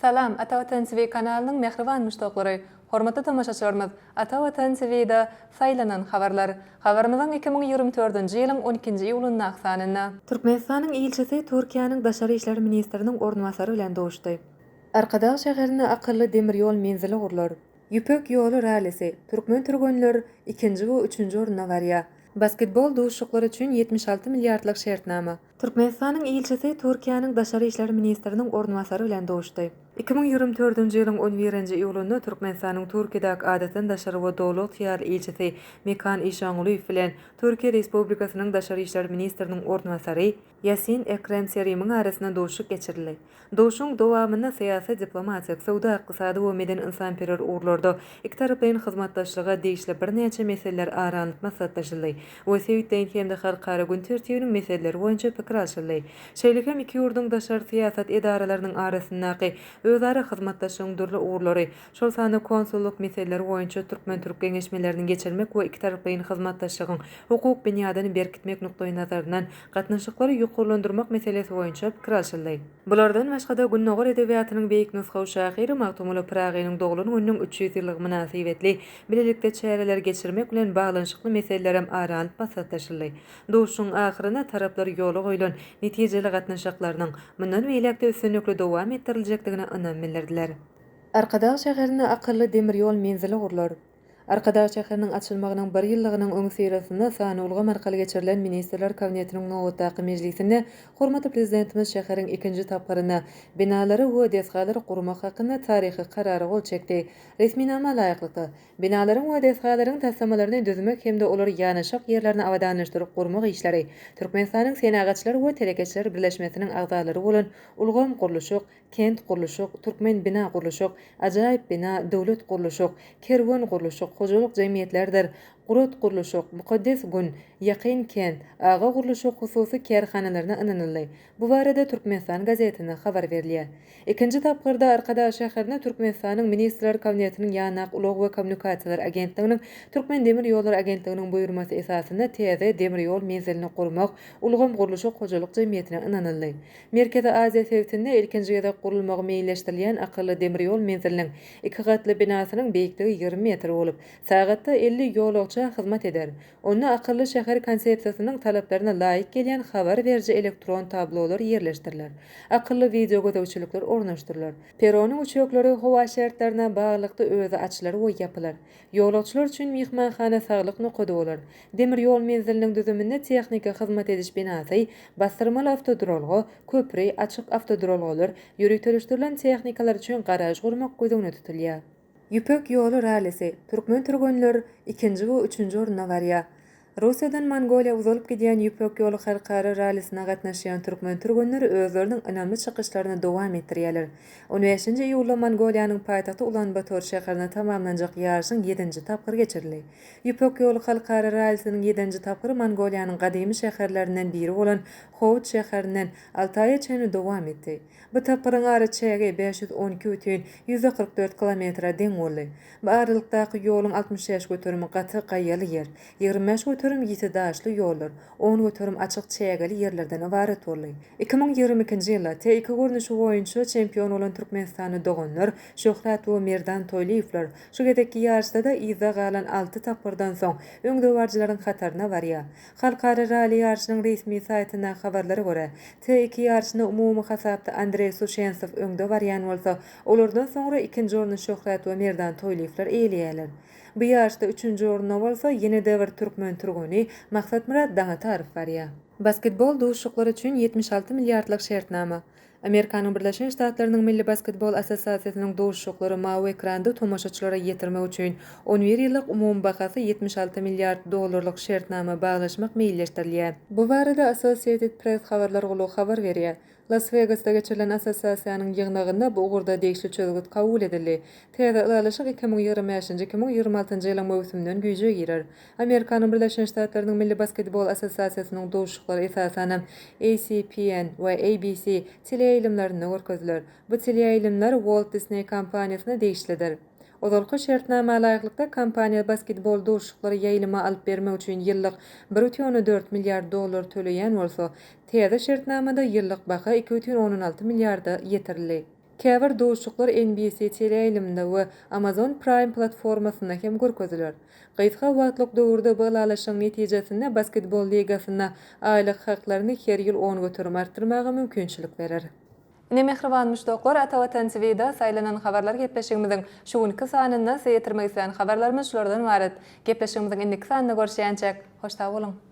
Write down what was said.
Salam, Ata Vatan TV kanalının mehriban müştaqlary. Hormatly tamaşaçylarymyz, Ata Vatan TV-de saýlanan habarlar. Habarymyzyň 2024-nji ýylyň 12-nji iýulundan aksanyna Türkmenistanyň ilçesi Türkiýanyň Daşary işler ministriniň ornwasary bilen dowuşdy. Arkadaş şäherine akylly demir ýol menzili gurulur. Ýüpek ýoly ralisi türkmen türgenler 2-nji we 3-nji orunda barýar. Basketbol duşuklary üçin 76 milliardlyk şertnama. Türkmenistanyň ilçesi Türkiýanyň Daşary işler ministriniň ornwasary bilen dowuşdy. 2024-nji ýylyň 11-nji iýulunda Türkmenistanyň Türkiýedäki adatan daşary we dowlat ýaly ilçesi Mekan Işangulyw bilen Türkiýe Respublikasynyň Daşary işler ministriniň ornwasary Yasin Ekrem Serim'iň arasynda dowuşuk geçirildi. Dowuşuň dowamynda syýasy, diplomatiýa, sowda, ykdysady we meden insanperwer urlarda iki taraplyň hyzmatdaşlyga degişli bir neçe meseleler aranyp maslahatlaşyldy. We sebäpden hem-de halkara gün tertibiniň meseleleri boýunça pikir alşyldy. Şeýlekem iki ýurduň daşary syýasat edaralarynyň arasyndaky özara hyzmatdaşlygyň dürli urlary, şol sany konsulluk meseleleri boýunça türkmen-türk geňeşmelerini geçirmek we iki taraplyň hyzmatdaşlygyň hukuk binýadyny berkitmek nukdaý nazaryndan gatnaşyklary ýokurlandyrmak meselesi boýunça pikir alşyldy. Bulardan başga-da Günnogor edebiýatynyň beýik nusga şahyry Magtumuly Pragynyň dogulun günüň 300 ýyllygy münasibetli bilelikde çäreler geçirmek bilen baglanşykly meseleler hem aranyp maslahatlaşyldy. Dowuşuň ahyryna taraplar ýoly goýulan netijeli gatnaşyklarynyň mundan beýlekde üstünlikli dowam ettiriljekdigine ynam bildirdiler. Arkadaş şäherine akylly demir ýol menzili gurulur. Arkadaş şäheriniň açylmagynyň 1 ýyllygynyň öňsýresinde sany ulgam arkaly geçirilen ministrler kabinetiniň nowatdaky mejlisinde hormatly prezidentimiz şäheriň 2-nji tapgyryna binalary we desgalary gurmak hakynda taryhy karary gol çekdi. Resminama laýyklygy binalaryň we desgalaryň tassamalaryny düzmek hemde olary ýanyşak ýerlerini awadanlaşdyryp gurmak işleri Türkmenistanyň Senagaçlar we Telekeçler birleşmesiniň agdalary bolan ulgam guruluşyk, kent guruluşyk, türkmen bina guruluşyk, ajaýyp bina, döwlet guruluşyk, kerwan guruluşyk, hojalyk jemgyýetlerdir, Gurat guruluşyk, Mukaddes gün, Ýakyn kent, aga guruluşyk hususy kärhanalaryna ynanyldy. Bu barada Türkmenistan gazetine habar berilýär. 2-nji tapgyrda Arkadaş şäherine Türkmenistanyň ministrler kabinetiniň ýanak ulug we kommunikasiýalar agentliginiň Türkmen demir ýolları agentliginiň buýurmasy esasynda teze demir ýol menzilini gurmak ulgam guruluşyk hojalyk jemgyýetine ynanyldy. Merkezi Aziýa sebätinde ilkinji ýerde gurulmagy meýilleşdirilýän akylly demir ýol menziliniň 2 gatly binasynyň beýikligi 20 metr bolup, sagatda 50 ýolagça hyzmat eder. Onu akylly şäher konsepsiýasynyň talaplaryna laýyk gelýän habar berji elektron tablolar ýerleşdiriler. Akylly video götürçülükler ornaşdyrylar. Peronyň uçýoklary howa şertlerine baglykda özü açylar we ýapylar. Ýolagçylar üçin mehmanhana saglyk nokady bolar. Demir ýol menziliniň düzüminde tehnika hyzmat ediş binasy, bastyrmaly awtodrolgo, köpri, açyk awtodrolgolar, ýürütülişdirilen tehnikalar üçin garaj gurmak gözüňe tutilýar. Ýüpek ýoly ralisi türkmen türgenler 2-nji we 3-nji orunda barýar. Russiýadan Mongoliýa uzalyp gidýän ýüpek ýoly halkara ralysina gatnaşýan türkmen türgenleri özleriniň ynanmy çykyşlaryny dowam etdirýärler. 15-nji iýulda Mongoliýanyň paýtagty Ulan-Bator şäherinde tamamlanjak ýarşyň 7-nji tapgyry geçirildi. Ýüpek ýoly halkara ralysynyň 7-nji tapgyry Mongoliýanyň gadymy şäherlerinden biri bolan Howt şäherinden Altaýa çenli dowam etdi. Bu tapgyryň ary çägi 512,144 kilometre deň boldy. Bu aralykdaky ýoluň 65 götürümi gaty gaýaly ýer, 25 götürüm ýiti daşly ýollar, 10 götürüm açyk çägeli ýerlerden ibaret boldy. 2022-nji ýylda T2 görnüşi boýunça çempion bolan Türkmenistany doganlar Şöhrat we Merdan Toýlyewler şu gedeki ýarşda da iza galan 6 tapgyrdan soň öňde barjylaryň hataryna barýar. Halkara rally ýarşynyň resmi saýtyndan habarlara görä, T2 ýarşyny umumy hasapda Andrey Sushensev öňde barýan bolsa, olardan soňra 2-nji orny Şöhrat we Merdan Toýlyewler eýleýärler. Bu ýarşda 3-nji orna bolsa ýene-de bir türkmen türgeni Maksat Murat daňa tarif barýar. Basketbol duşuklary üçin 76 milliardlyk şertnama. Amerikanyň Birleşen Ştatlarynyň Milli Basketbol Asosiasiýasynyň duşuklary mawy ekranda tomaşaçylara ýetirmek üçin 11 ýyllyk umumy bahasy 76 milliard dollarlyk şertnama baglaşmak meýilleşdirilýär. Bu barada Associated Press habarlar gulu habar berýär. Las Vegas'ta geçirilen asosiýasiýanyň ýygnagynda bu ugurda degişli çözgüt kabul edildi. Teze ýalyşyk 2025-2026-njy ýylyň mowsumyndan güýje girer. Amerikanyň Birleşen Ştatlarynyň Milli Basketbol Asosiasiýasynyň dowuşuklary esasanam ACPN we ABC teleýilimlerini görkezdiler. Bu teleýilimler Walt Disney kompaniýasyna degişlidir. Ozalky şertnama laýyklykda kompaniýa basketbol duşuklary ýaýlyma alyp bermek üçin ýyllyk 1,4 milliard dollar töleýän bolsa, teze şertnamada ýyllyk baha 2,16 milliarda ýetirildi. Käbir dowuşçuklar NBC teleýiliminde we Amazon Prime platformasynda hem görkezilýär. Gysga wagtlyk döwürde baglalaşyň netijesinde basketbol ligasyna aýlyk haklaryny her ýyl 10 götürüm artdyrmaga mümkinçilik berer. Ine mehriban müşdoklar Ata Watan TV'de saylanan habarlar gepleşigimiziň şu günki sanyna seýetirmek isleýän habarlarymyz şulardan ibaret. Gepleşigimiziň indiki sanyna görüşýänçek hoşta bolun.